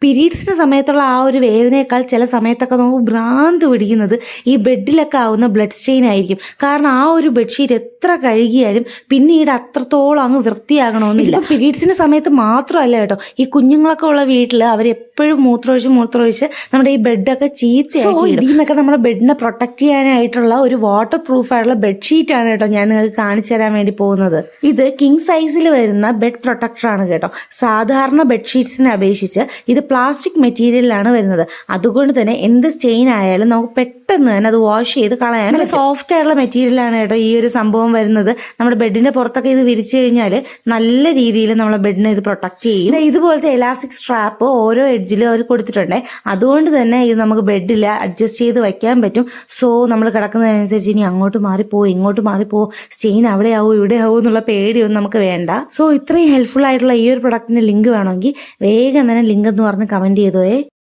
പീരീഡ്സിന്റെ സമയത്തുള്ള ആ ഒരു വേദനയേക്കാൾ ചില സമയത്തൊക്കെ നമുക്ക് ഭ്രാന്ത് പിടിക്കുന്നത് ഈ ബെഡിലൊക്കെ ആവുന്ന ബ്ലഡ് സ്റ്റെയിൻ ആയിരിക്കും. കാരണം ആ ഒരു ബെഡ്ഷീറ്റ് എത്ര കഴുകിയാലും പിന്നീട് അത്രത്തോളം അങ്ങ് വൃത്തിയാകണമെന്നില്ല. പീരീഡ്സിന്റെ സമയത്ത് മാത്രമല്ല കേട്ടോ, ഈ കുഞ്ഞുങ്ങളൊക്കെ ഉള്ള വീട്ടിൽ അവരെപ്പോഴും മൂത്രമൊഴിച്ച് നമ്മുടെ ഈ ബെഡൊക്കെ ചീത്തയാക്കി. ഇതിൽ നിന്നൊക്കെ നമ്മുടെ ബെഡിനെ പ്രൊട്ടക്ട് ചെയ്യാനായിട്ടുള്ള ഒരു വാട്ടർ പ്രൂഫ് ആയിട്ടുള്ള ബെഡ്ഷീറ്റ് ആണ് കേട്ടോ ഞാൻ നിങ്ങൾക്ക് കാണിച്ചു തരാൻ വേണ്ടി പോകുന്നത്. ഇത് കിങ് സൈസിൽ വരുന്ന ബെഡ് പ്രൊട്ടക്ടർ ആണ് കേട്ടോ. സാധാരണ ബെഡ്ഷീറ്റ്സിനെ അപേക്ഷിച്ച് ഇത് പ്ലാസ്റ്റിക് മെറ്റീരിയലാണ് വരുന്നത്. അതുകൊണ്ട് തന്നെ എന്ത് സ്റ്റെയിൻ ആയാലും നമുക്ക് പെട്ടെന്ന് തന്നെ അത് വാഷ് ചെയ്ത് കളയാൻ നല്ല സോഫ്റ്റ് ആയിട്ടുള്ള മെറ്റീരിയലാണ് കേട്ടോ ഈ ഒരു സംഭവം വരുന്നത്. നമ്മുടെ ബെഡിന്റെ പുറത്തൊക്കെ ഇത് വിരിച്ചു കഴിഞ്ഞാൽ നല്ല രീതിയിൽ നമ്മളെ ബെഡിനെ ഇത് പ്രൊട്ടക്ട് ചെയ്യും. ഇതുപോലത്തെ എലാസ്റ്റിക് സ്ട്രാപ്പ് ഓരോ എഡ്ജിലും അവർ കൊടുത്തിട്ടുണ്ട്. അതുകൊണ്ട് തന്നെ ഇത് നമുക്ക് ബെഡിൽ അഡ്ജസ്റ്റ് ചെയ്ത് വയ്ക്കാൻ പറ്റും. സോ നമ്മൾ കിടക്കുന്നതിനനുസരിച്ച് ഇനി അങ്ങോട്ട് മാറിപ്പോ ഇങ്ങോട്ട് മാറിപ്പോ സ്റ്റെയിൻ അവിടെ ആവും ഇവിടെ ആവും എന്നുള്ള പേടിയൊന്നും നമുക്ക് വേണ്ട. സോ ഇത്രയും ഹെൽപ്ഫുൾ ആയിട്ടുള്ള ഈ ഒരു പ്രൊഡക്റ്റിന്റെ ലിങ്ക് വേണമെങ്കിൽ വേഗം തന്നെ ലിങ്ക് എന്ന് പറഞ്ഞ് കമന്റ് ചെയ്തോയേ.